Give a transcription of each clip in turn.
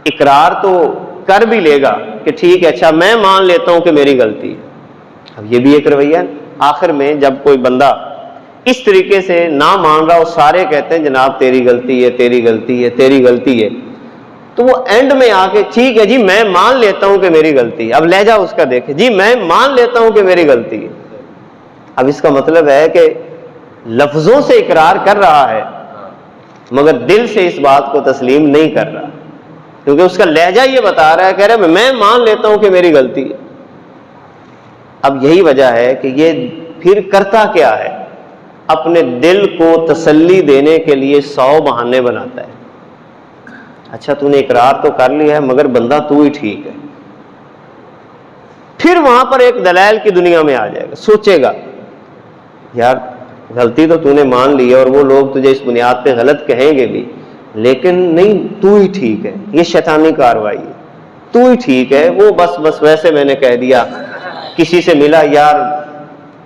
اقرار تو کر بھی لے گا کہ ٹھیک ہے اچھا میں مان لیتا ہوں کہ میری غلطی ہے. اب یہ بھی ایک رویہ ہے. آخر میں جب کوئی بندہ اس طریقے سے نہ مان رہا اور سارے کہتے ہیں جناب تیری غلطی ہے تیری غلطی ہے تیری غلطی ہے, تو وہ اینڈ میں آ کے ٹھیک ہے جی میں مان لیتا ہوں کہ میری غلطی ہے. اب لہجہ اس کا دیکھیں, جی میں مان لیتا ہوں کہ میری غلطی ہے. اب اس کا مطلب ہے کہ لفظوں سے اقرار کر رہا ہے مگر دل سے اس بات کو تسلیم نہیں کر رہا, کیونکہ اس کا لہجہ یہ بتا رہا ہے, کہہ رہا ہے میں مان لیتا ہوں کہ میری غلطی ہے. اب یہی وجہ ہے کہ یہ پھر کرتا کیا ہے, اپنے دل کو تسلی دینے کے لیے 100 بہانے بناتا ہے. اچھا تو نے اقرار تو کر لیا ہے مگر بندہ تو ہی ٹھیک ہے. پھر وہاں پر ایک دلائل کی دنیا میں آ جائے گا, سوچے گا یار غلطی تو نے مان لی ہے اور وہ لوگ تجھے اس بنیاد پہ غلط کہیں گے بھی, لیکن نہیں تو ہی ٹھیک ہے. یہ شیطانی کاروائی ہے, تو ہی ٹھیک ہے. وہ بس ویسے میں نے کہہ دیا, کسی سے ملا یار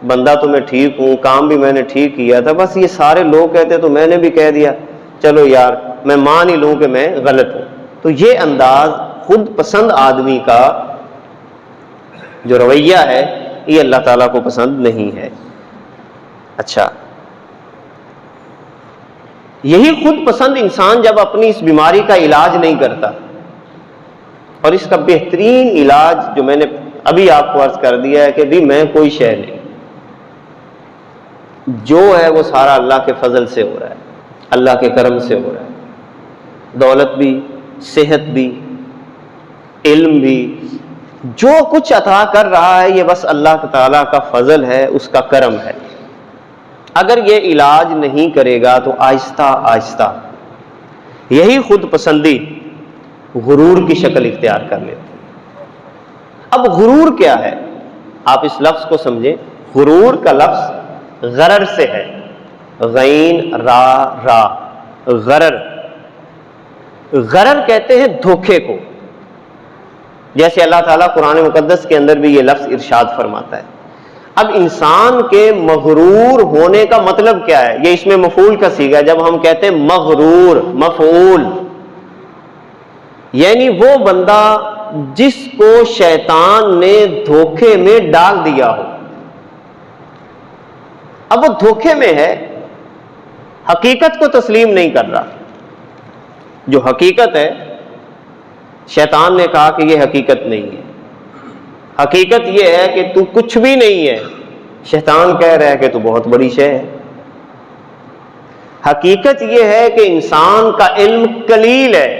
بندہ تو میں ٹھیک ہوں, کام بھی میں نے ٹھیک کیا تھا, بس یہ سارے لوگ کہتے تو میں نے بھی کہہ دیا, چلو یار میں مان ہی لوں کہ میں غلط ہوں. تو یہ انداز خود پسند آدمی کا جو رویہ ہے یہ اللہ تعالیٰ کو پسند نہیں ہے. اچھا یہی خود پسند انسان جب اپنی اس بیماری کا علاج نہیں کرتا, اور اس کا بہترین علاج جو میں نے ابھی آپ کو عرض کر دیا ہے کہ بھی میں کوئی شے نہیں, جو ہے وہ سارا اللہ کے فضل سے ہو رہا ہے, اللہ کے کرم سے ہو رہا ہے. دولت بھی, صحت بھی, علم بھی, جو کچھ عطا کر رہا ہے یہ بس اللہ تعالیٰ کا فضل ہے, اس کا کرم ہے. اگر یہ علاج نہیں کرے گا تو آہستہ آہستہ یہی خود پسندی غرور کی شکل اختیار کر لیتی. اب غرور کیا ہے, آپ اس لفظ کو سمجھیں. غرور کا لفظ غرر سے ہے, غین را غرر. غرر کہتے ہیں دھوکے کو, جیسے اللہ تعالیٰ قرآن مقدس کے اندر بھی یہ لفظ ارشاد فرماتا ہے. اب انسان کے مغرور ہونے کا مطلب کیا ہے, یہ اس میں مفعول کا صیغہ ہے. جب ہم کہتے ہیں مغرور, مفعول یعنی وہ بندہ جس کو شیطان نے دھوکے میں ڈال دیا ہو. اب وہ دھوکے میں ہے, حقیقت کو تسلیم نہیں کر رہا. جو حقیقت ہے شیطان نے کہا کہ یہ حقیقت نہیں ہے, حقیقت یہ ہے کہ تو کچھ بھی نہیں ہے. شیطان کہہ رہا ہے کہ تو بہت بڑی شے ہے. حقیقت یہ ہے کہ انسان کا علم قلیل ہے,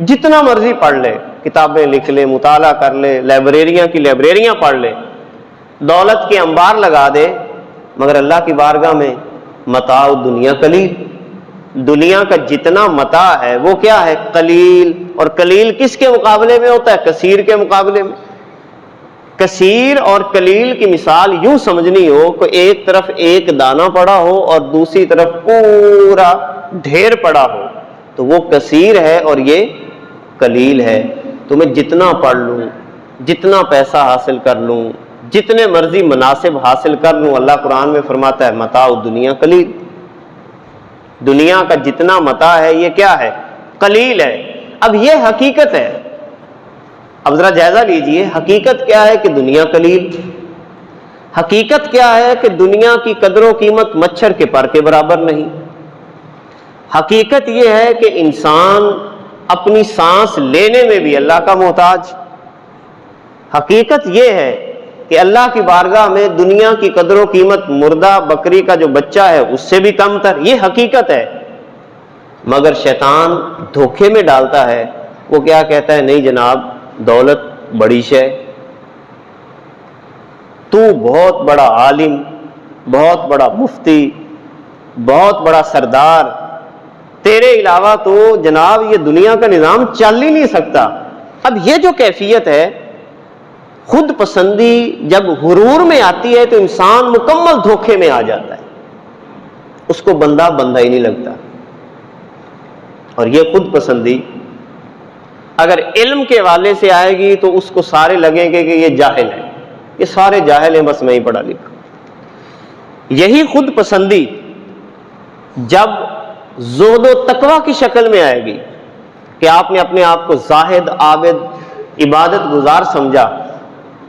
جتنا مرضی پڑھ لے, کتابیں لکھ لے, مطالعہ کر لے, لائبریریاں کی لائبریریاں پڑھ لے, دولت کے انبار لگا دے, مگر اللہ کی بارگاہ میں متاع دنیا قلیل. دنیا کا جتنا متاع ہے وہ کیا ہے, قلیل. اور قلیل کس کے مقابلے میں ہوتا ہے, کثیر کے مقابلے میں. کثیر اور قلیل کی مثال یوں سمجھنی ہو کہ ایک طرف ایک دانہ پڑا ہو اور دوسری طرف پورا ڈھیر پڑا ہو, تو وہ کثیر ہے اور یہ قلیل ہے. تو میں جتنا پڑھ لوں, جتنا پیسہ حاصل کر لوں, جتنے مرضی مناسب حاصل کر لوں, اللہ قرآن میں فرماتا ہے متاع دنیا قلیل. دنیا کا جتنا متاع ہے یہ کیا ہے, قلیل ہے. اب یہ حقیقت ہے. اب ذرا جائزہ لیجئے, حقیقت کیا ہے کہ دنیا قلیل. حقیقت کیا ہے کہ دنیا کی قدر و قیمت مچھر کے پر کے برابر نہیں. حقیقت یہ ہے کہ انسان اپنی سانس لینے میں بھی اللہ کا محتاج. حقیقت یہ ہے کہ اللہ کی بارگاہ میں دنیا کی قدر و قیمت مردہ بکری کا جو بچہ ہے اس سے بھی کم تر. یہ حقیقت ہے. مگر شیطان دھوکے میں ڈالتا ہے. وہ کیا کہتا ہے, نہیں جناب دولت بڑی شے, تو بہت بڑا عالم, بہت بڑا مفتی, بہت بڑا سردار, تیرے علاوہ تو جناب یہ دنیا کا نظام چل ہی نہیں سکتا. اب یہ جو کیفیت ہے خود پسندی جب غرور میں آتی ہے تو انسان مکمل دھوکے میں آ جاتا ہے, اس کو بندہ ہی نہیں لگتا. اور یہ خود پسندی اگر علم کے والے سے آئے گی تو اس کو سارے لگیں گے کہ یہ جاہل ہے, یہ سارے جاہل ہیں, بس میں ہی پڑھا لکھا. یہی خود پسندی جب زہد و تقوی کی شکل میں آئے گی, کہ آپ نے اپنے آپ کو زاہد، عابد، عبادت گزار سمجھا،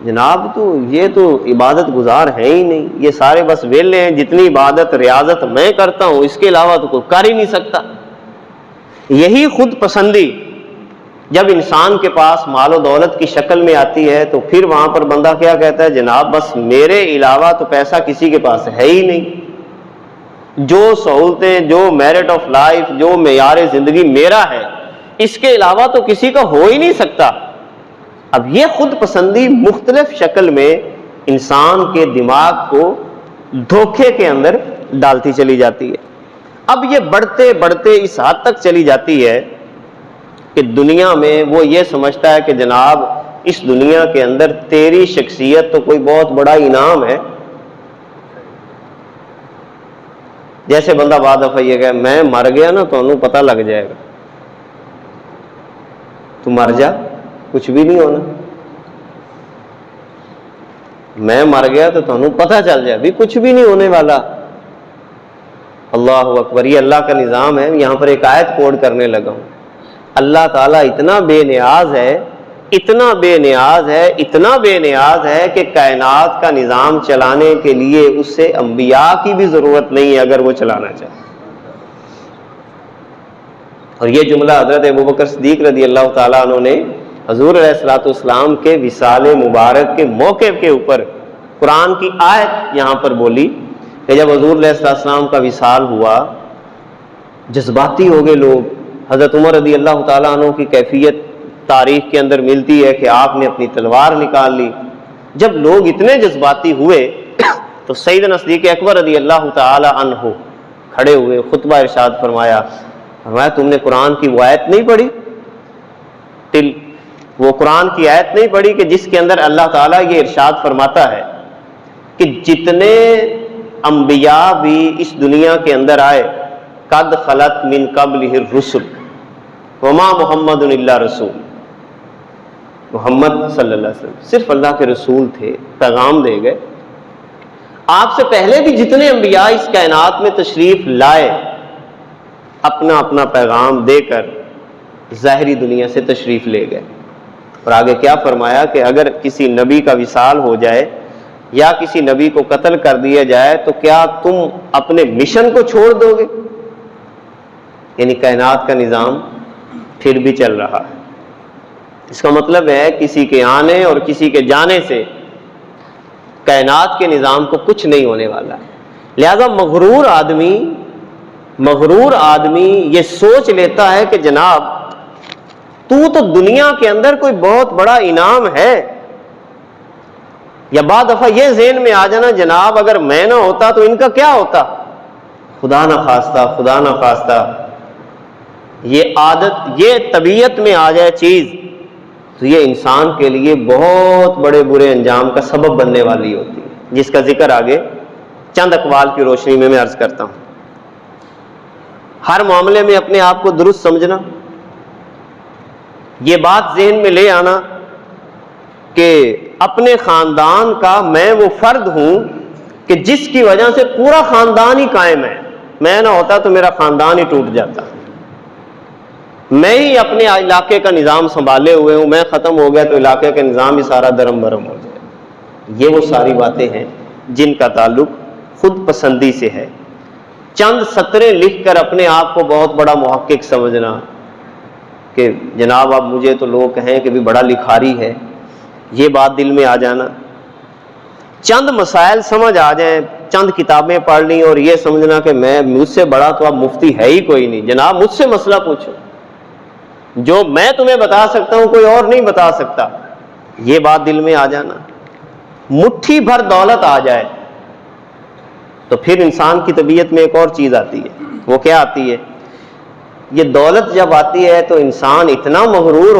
جناب تو یہ تو عبادت گزار ہے ہی نہیں، یہ سارے بس ویلے ہیں، جتنی عبادت ریاضت میں کرتا ہوں اس کے علاوہ تو کوئی کر ہی نہیں سکتا۔ یہی خود پسندی جب انسان کے پاس مال و دولت کی شکل میں آتی ہے تو پھر وہاں پر بندہ کیا کہتا ہے، جناب بس میرے علاوہ تو پیسہ کسی کے پاس ہے ہی نہیں، جو سہولتیں، جو میرٹ آف لائف، جو معیار زندگی میرا ہے اس کے علاوہ تو کسی کا ہو ہی نہیں سکتا۔ اب یہ خود پسندی مختلف شکل میں انسان کے دماغ کو دھوکے کے اندر ڈالتی چلی جاتی ہے۔ اب یہ بڑھتے بڑھتے اس حد تک چلی جاتی ہے کہ دنیا میں وہ یہ سمجھتا ہے کہ جناب اس دنیا کے اندر تیری شخصیت تو کوئی بہت بڑا انعام ہے۔ جیسے بندہ بعد دفعہ یہ کہ میں مر گیا نا تو انہوں پتہ لگ جائے گا، تو مر جا، کچھ بھی نہیں ہونا، میں مر گیا تو تمہیں پتہ چل جائے بھی کچھ بھی نہیں ہونے والا۔ اللہ اکبر، یہ اللہ کا نظام ہے۔ یہاں پر ایک آیت کوڈ کرنے لگا ہوں۔ اللہ تعالیٰ اتنا بے نیاز ہے، اتنا بے نیاز ہے، اتنا بے نیاز ہے کہ کائنات کا نظام چلانے کے لیے اس سے انبیاء کی بھی ضرورت نہیں ہے اگر وہ چلانا چاہے۔ اور یہ جملہ حضرت ابوبکر صدیق رضی اللہ تعالیٰ عنہ نے حضور علیہ الصلوۃ والسلام کے وصال مبارک کے موقع کے اوپر قرآن کی آیت یہاں پر بولی کہ جب حضور علیہ السلام کا وصال ہوا، جذباتی ہو گئے لوگ۔ حضرت عمر رضی اللہ تعالیٰ عنہ کی کیفیت تاریخ کے اندر ملتی ہے کہ آپ نے اپنی تلوار نکال لی۔ جب لوگ اتنے جذباتی ہوئے تو سیدنا صدیق اکبر رضی اللہ تعالیٰ عنہ کھڑے ہوئے، خطبہ ارشاد فرمایا تم نے قرآن کی وہ آیت نہیں پڑھی، وہ قرآن کی آیت نہیں پڑھی کہ جس کے اندر اللہ تعالیٰ یہ ارشاد فرماتا ہے کہ جتنے انبیاء بھی اس دنیا کے اندر آئے، قد خلت من قبلہ الرسل وما محمد الا رسول، محمد صلی اللہ علیہ وسلم صرف اللہ کے رسول تھے، پیغام دے گئے۔ آپ سے پہلے بھی جتنے انبیاء اس کائنات میں تشریف لائے، اپنا اپنا پیغام دے کر ظاہری دنیا سے تشریف لے گئے۔ اور آگے کیا فرمایا کہ اگر کسی نبی کا وصال ہو جائے یا کسی نبی کو قتل کر دیا جائے تو کیا تم اپنے مشن کو چھوڑ دو گے؟ یعنی کائنات کا نظام پھر بھی چل رہا ہے۔ اس کا مطلب ہے کسی کے آنے اور کسی کے جانے سے کائنات کے نظام کو کچھ نہیں ہونے والا ہے۔ لہذا مغرور آدمی یہ سوچ لیتا ہے کہ جناب تو دنیا کے اندر کوئی بہت بڑا انعام ہے، یا بعض دفعہ یہ ذہن میں آ جانا جناب اگر میں نہ ہوتا تو ان کا کیا ہوتا، خدا نہ خواستہ یہ عادت، یہ طبیعت میں آ جائے چیز تو یہ انسان کے لیے بہت بڑے برے انجام کا سبب بننے والی ہوتی ہے، جس کا ذکر آگے چند اقوال کی روشنی میں عرض کرتا ہوں۔ ہر معاملے میں اپنے آپ کو درست سمجھنا، یہ بات ذہن میں لے آنا کہ اپنے خاندان کا میں وہ فرد ہوں کہ جس کی وجہ سے پورا خاندان ہی قائم ہے، میں نہ ہوتا تو میرا خاندان ہی ٹوٹ جاتا، میں ہی اپنے علاقے کا نظام سنبھالے ہوئے ہوں، میں ختم ہو گیا تو علاقے کا نظام ہی سارا درم برم ہو جائے۔ یہ وہ ساری باتیں ہیں جن کا تعلق خود پسندی سے ہے۔ چند سطریں لکھ کر اپنے آپ کو بہت بڑا محقق سمجھنا کہ جناب اب مجھے تو لوگ کہیں کہ بھی بڑا لکھاری ہے، یہ بات دل میں آ جانا، چند مسائل سمجھ آ جائیں، چند کتابیں پڑھ لیں اور یہ سمجھنا کہ مجھ سے بڑا تو اب مفتی ہے ہی کوئی نہیں، جناب مجھ سے مسئلہ پوچھو، جو میں تمہیں بتا سکتا ہوں کوئی اور نہیں بتا سکتا، یہ بات دل میں آ جانا۔ مٹھی بھر دولت آ جائے تو پھر انسان کی طبیعت میں ایک اور چیز آتی ہے، وہ کیا آتی ہے؟ یہ دولت جب آتی ہے تو انسان اتنا مغرور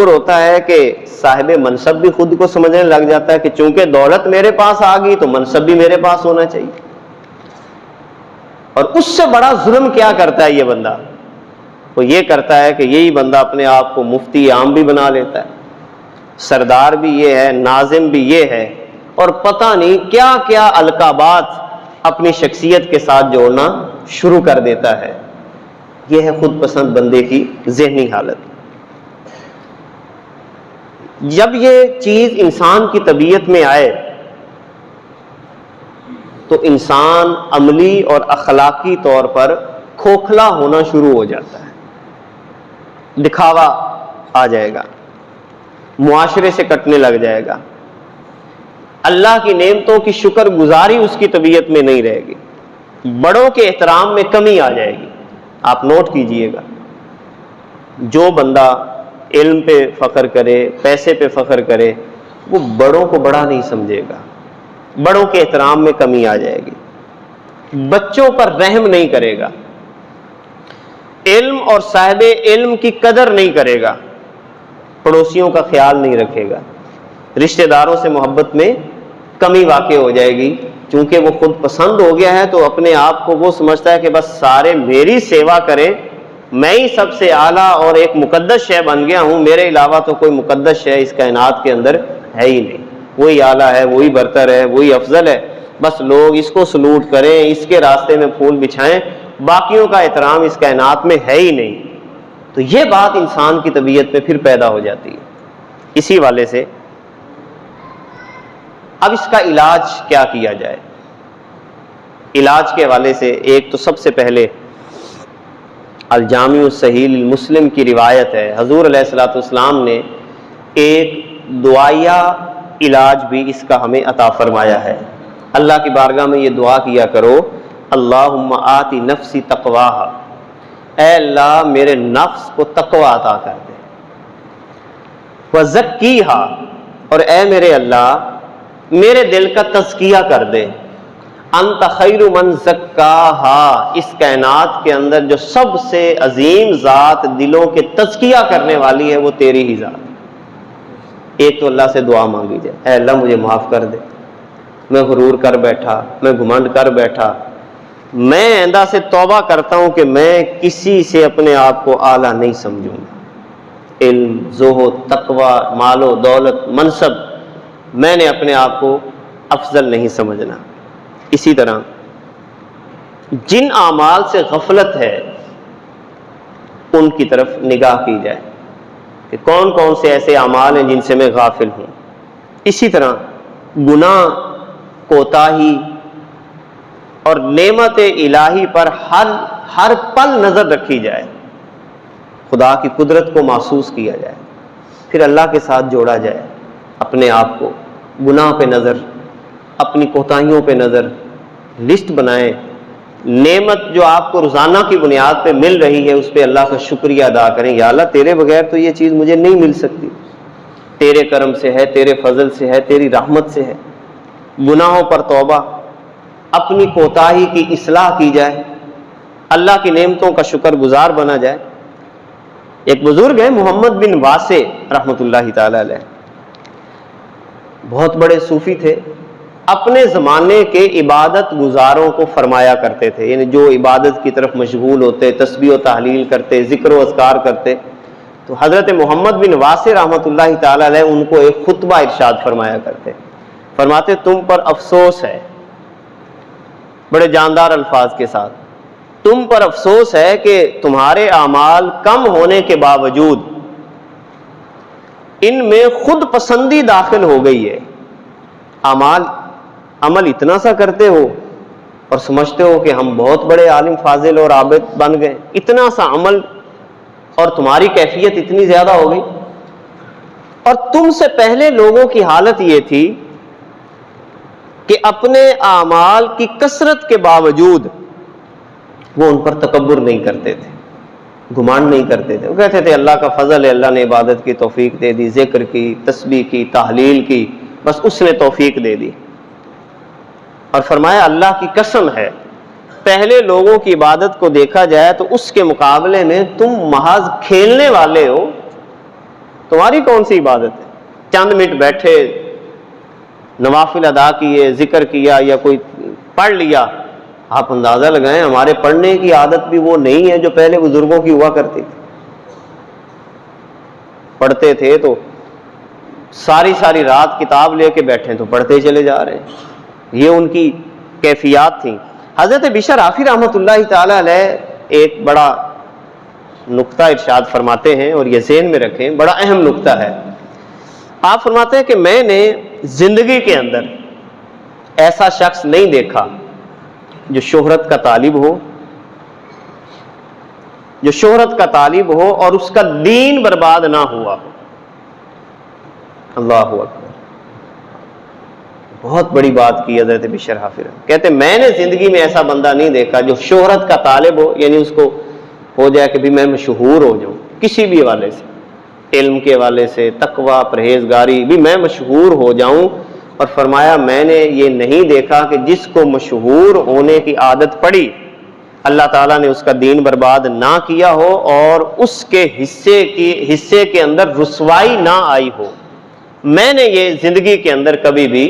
ہوتا ہے کہ صاحب منصب بھی خود کو سمجھنے لگ جاتا ہے کہ چونکہ دولت میرے پاس آ گئی تو منصب بھی میرے پاس ہونا چاہیے۔ اور اس سے بڑا ظلم کیا کرتا ہے یہ بندہ؟ وہ یہ کرتا ہے کہ یہی بندہ اپنے آپ کو مفتی عام بھی بنا لیتا ہے، سردار بھی یہ ہے، ناظم بھی یہ ہے، اور پتہ نہیں کیا کیا القابات اپنی شخصیت کے ساتھ جوڑنا شروع کر دیتا ہے۔ یہ ہے خود پسند بندے کی ذہنی حالت۔ جب یہ چیز انسان کی طبیعت میں آئے تو انسان عملی اور اخلاقی طور پر کھوکھلا ہونا شروع ہو جاتا ہے، دکھاوا آ جائے گا، معاشرے سے کٹنے لگ جائے گا، اللہ کی نعمتوں کی شکر گزاری اس کی طبیعت میں نہیں رہے گی، بڑوں کے احترام میں کمی آ جائے گی۔ آپ نوٹ کیجئے گا، جو بندہ علم پہ فخر کرے، پیسے پہ فخر کرے، وہ بڑوں کو بڑا نہیں سمجھے گا، بڑوں کے احترام میں کمی آ جائے گی، بچوں پر رحم نہیں کرے گا، علم اور صاحب علم کی قدر نہیں کرے گا، پڑوسیوں کا خیال نہیں رکھے گا، رشتہ داروں سے محبت میں کمی واقع ہو جائے گی۔ چونکہ وہ خود پسند ہو گیا ہے تو اپنے آپ کو وہ سمجھتا ہے کہ بس سارے میری سیوا کریں، میں ہی سب سے اعلیٰ اور ایک مقدس شے بن گیا ہوں، میرے علاوہ تو کوئی مقدس شے اس کائنات کے اندر ہے ہی نہیں، وہی اعلیٰ ہے، وہی برتر ہے، وہی افضل ہے، بس لوگ اس کو سلوٹ کریں، اس کے راستے میں پھول بچھائیں، باقیوں کا احترام اس کائنات میں ہے ہی نہیں۔ تو یہ بات انسان کی طبیعت میں پھر پیدا ہو جاتی ہے۔ اسی والے سے اب اس کا علاج کیا کیا جائے؟ علاج کے حوالے سے ایک تو سب سے پہلے الجامع الصحیح للمسلم کی روایت ہے، حضور علیہ الصلوۃ والسلام نے ایک دعائیہ علاج بھی اس کا ہمیں عطا فرمایا ہے۔ اللہ کی بارگاہ میں یہ دعا کیا کرو، اللہم آتی نفسی تقواہا، اے اللہ میرے نفس کو تقوی عطا کر دے، وزکیہا، اور اے میرے اللہ میرے دل کا تزکیہ کر دے، انت خیر من زکاہا، اس کائنات کے اندر جو سب سے عظیم ذات دلوں کے تزکیہ کرنے والی ہے وہ تیری ہی ذات۔ ایک تو اللہ سے دعا مانگی جائے، اے اللہ مجھے معاف کر دے، میں غرور کر بیٹھا، میں گھمنڈ کر بیٹھا، میں آئندہ سے توبہ کرتا ہوں کہ میں کسی سے اپنے آپ کو اعلیٰ نہیں سمجھوں گا، علم، زہد، تقوی، مال و دولت، منصب، میں نے اپنے آپ کو افضل نہیں سمجھنا۔ اسی طرح جن اعمال سے غفلت ہے ان کی طرف نگاہ کی جائے کہ کون کون سے ایسے اعمال ہیں جن سے میں غافل ہوں۔ اسی طرح گناہ، کوتاہی اور نعمت الہی پر ہر پل نظر رکھی جائے، خدا کی قدرت کو محسوس کیا جائے، پھر اللہ کے ساتھ جوڑا جائے، اپنے آپ کو گناہ پہ نظر، اپنی کوتاہیوں پہ نظر، لسٹ بنائیں، نعمت جو آپ کو روزانہ کی بنیاد پہ مل رہی ہے اس پہ اللہ کا شکریہ ادا کریں، یا اللہ تیرے بغیر تو یہ چیز مجھے نہیں مل سکتی، تیرے کرم سے ہے، تیرے فضل سے ہے، تیری رحمت سے ہے۔ گناہوں پر توبہ، اپنی کوتاہی کی اصلاح کی جائے، اللہ کی نعمتوں کا شکر گزار بنا جائے۔ ایک بزرگ ہیں محمد بن واسع رحمۃ اللہ تعالی علیہ، بہت بڑے صوفی تھے، اپنے زمانے کے عبادت گزاروں کو فرمایا کرتے تھے، یعنی جو عبادت کی طرف مشغول ہوتے، تسبیح و تحلیل کرتے، ذکر و اذکار کرتے، تو حضرت محمد بن واسع رحمۃ اللہ تعالی علیہ ان کو ایک خطبہ ارشاد فرمایا کرتے، فرماتے تم پر افسوس ہے، بڑے جاندار الفاظ کے ساتھ، تم پر افسوس ہے کہ تمہارے اعمال کم ہونے کے باوجود ان میں خود پسندی داخل ہو گئی ہے۔ عمل اتنا سا کرتے ہو اور سمجھتے ہو کہ ہم بہت بڑے عالم فاضل اور عابد بن گئے، اتنا سا عمل اور تمہاری کیفیت اتنی زیادہ ہو گئی، اور تم سے پہلے لوگوں کی حالت یہ تھی کہ اپنے اعمال کی کثرت کے باوجود وہ ان پر تکبر نہیں کرتے تھے، گمان نہیں کرتے تھے، وہ کہتے تھے اللہ کا فضل ہے، اللہ نے عبادت کی توفیق دے دی، ذکر کی، تسبیح کی، تحلیل کی، بس اس نے توفیق دے دی۔ اور فرمایا اللہ کی قسم ہے پہلے لوگوں کی عبادت کو دیکھا جائے تو اس کے مقابلے میں تم محض کھیلنے والے ہو، تمہاری کون سی عبادت ہے؟ چند منٹ بیٹھے، نوافل ادا کیے، ذکر کیا یا کوئی پڑھ لیا، آپ اندازہ لگائیں ہمارے پڑھنے کی عادت بھی وہ نہیں ہے جو پہلے بزرگوں کی ہوا کرتی تھی۔ پڑھتے تھے تو ساری رات کتاب لے کے بیٹھے تو پڑھتے چلے جا رہے ہیں، یہ ان کی کیفیات تھیں۔ حضرت بشر حافی رحمۃ اللہ تعالی علیہ ایک بڑا نقطہ ارشاد فرماتے ہیں اور یہ ذہن میں رکھیں، بڑا اہم نقطہ ہے۔ آپ فرماتے ہیں کہ میں نے زندگی کے اندر ایسا شخص نہیں دیکھا جو شہرت کا طالب ہو، جو شہرت کا طالب ہو اور اس کا دین برباد نہ ہوا ہو۔ اللہ اکبر، بہت بڑی بات کی حضرت بشر حافظ، کہتے ہیں میں نے زندگی میں ایسا بندہ نہیں دیکھا جو شہرت کا طالب ہو، یعنی اس کو ہو جائے کہ بھی میں مشہور ہو جاؤں کسی بھی حوالے سے، علم کے حوالے سے، تقوی، پرہیزگاری، بھی میں مشہور ہو جاؤں۔ اور فرمایا میں نے یہ نہیں دیکھا کہ جس کو مشہور ہونے کی عادت پڑی اللہ تعالیٰ نے اس کا دین برباد نہ کیا ہو اور اس کے حصے کے اندر رسوائی نہ آئی ہو۔ میں نے یہ زندگی کے اندر کبھی بھی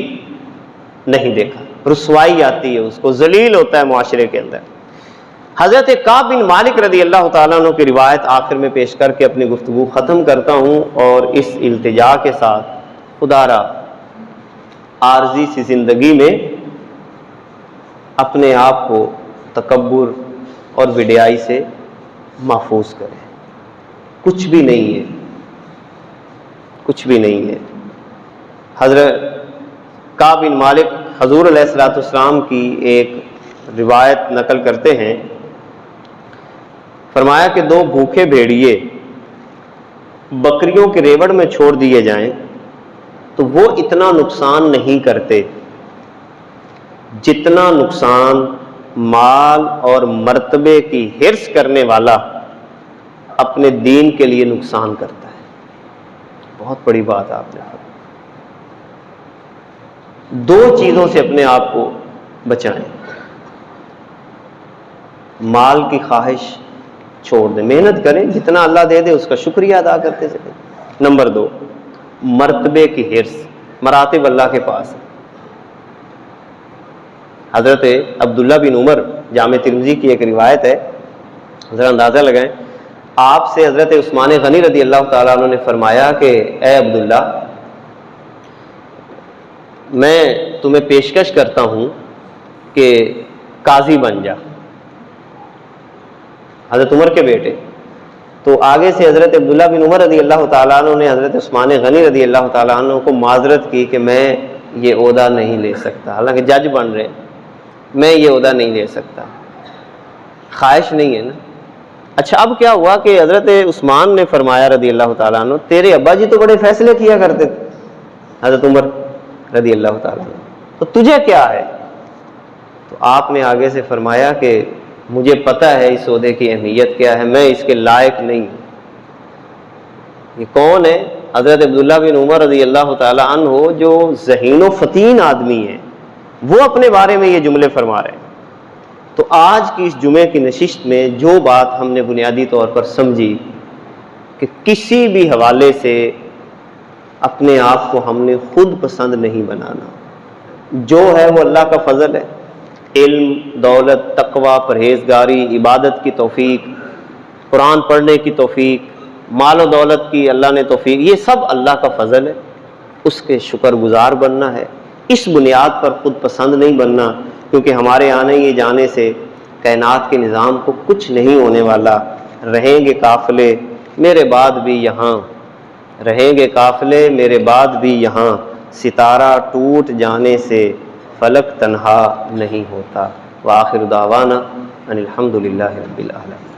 نہیں دیکھا۔ رسوائی آتی ہے، اس کو ذلیل ہوتا ہے معاشرے کے اندر۔ حضرت کعب بن مالک رضی اللہ تعالیٰ عنہ کی روایت آخر میں پیش کر کے اپنی گفتگو ختم کرتا ہوں، اور اس التجا کے ساتھ خدا را عارضی سی زندگی میں اپنے آپ کو تکبر اور وڈیائی سے محفوظ کرے۔ کچھ بھی نہیں ہے، کچھ بھی نہیں ہے۔ حضرت کعب بن مالک حضور علیہ الصلوۃ والسلام کی ایک روایت نقل کرتے ہیں، فرمایا کہ دو بھوکے بھیڑیے بکریوں کے ریوڑ میں چھوڑ دیے جائیں تو وہ اتنا نقصان نہیں کرتے جتنا نقصان مال اور مرتبے کی حرص کرنے والا اپنے دین کے لیے نقصان کرتا ہے۔ بہت بڑی بات آپ نے فرمائی۔ دو چیزوں سے اپنے آپ کو بچائیں، مال کی خواہش چھوڑ دیں، محنت کریں، جتنا اللہ دے دے اس کا شکریہ ادا کرتے چلیں۔ نمبر دو، مرتبے کی حرص، مراتب اللہ کے پاس ہے۔ حضرت عبداللہ بن عمر، جامع ترمذی کی ایک روایت ہے، ذرا اندازہ لگائیں، آپ سے حضرت عثمان غنی رضی اللہ تعالیٰ عنہ نے فرمایا کہ اے عبداللہ، میں تمہیں پیشکش کرتا ہوں کہ قاضی بن جا، حضرت عمر کے بیٹے۔ تو آگے سے حضرت عبداللہ بن عمر رضی اللہ تعالیٰ عنہ نے حضرت عثمان غنی رضی اللہ تعالیٰ عنہ کو معذرت کی کہ میں یہ عہدہ نہیں لے سکتا، حالانکہ جج بن رہے، میں یہ عہدہ نہیں لے سکتا، خواہش نہیں ہے نا۔ اچھا اب کیا ہوا کہ حضرت عثمان نے فرمایا رضی اللہ تعالیٰ عنہ، تیرے ابا جی تو بڑے فیصلے کیا کرتے تھے، حضرت عمر رضی اللہ تعالیٰ عنہ، تو تجھے کیا ہے؟ تو آپ نے آگے سے فرمایا کہ مجھے پتہ ہے اس عہدے کی اہمیت کیا ہے، میں اس کے لائق نہیں ہوں۔ یہ کون ہے؟ حضرت عبداللہ بن عمر رضی اللہ تعالیٰ عنہ، جو ذہین و فطین آدمی ہیں، وہ اپنے بارے میں یہ جملے فرما رہے ہیں۔ تو آج کی اس جمعے کی نشست میں جو بات ہم نے بنیادی طور پر سمجھی کہ کسی بھی حوالے سے اپنے آپ کو ہم نے خود پسند نہیں بنانا، جو ہے وہ اللہ کا فضل ہے، علم، دولت، تقوی، پرہیزگاری، عبادت کی توفیق، قرآن پڑھنے کی توفیق، مال و دولت کی اللہ نے توفیق، یہ سب اللہ کا فضل ہے، اس کے شکر گزار بننا ہے، اس بنیاد پر خود پسند نہیں بننا، کیونکہ ہمارے آنے یہ جانے سے کائنات کے نظام کو کچھ نہیں ہونے والا، رہیں گے قافلے میرے بعد بھی یہاں، رہیں گے قافلے میرے بعد بھی یہاں، ستارہ ٹوٹ جانے سے فلک تنہا نہیں ہوتا۔ وآخر دعوانا ان الحمد للہ رب العالمین۔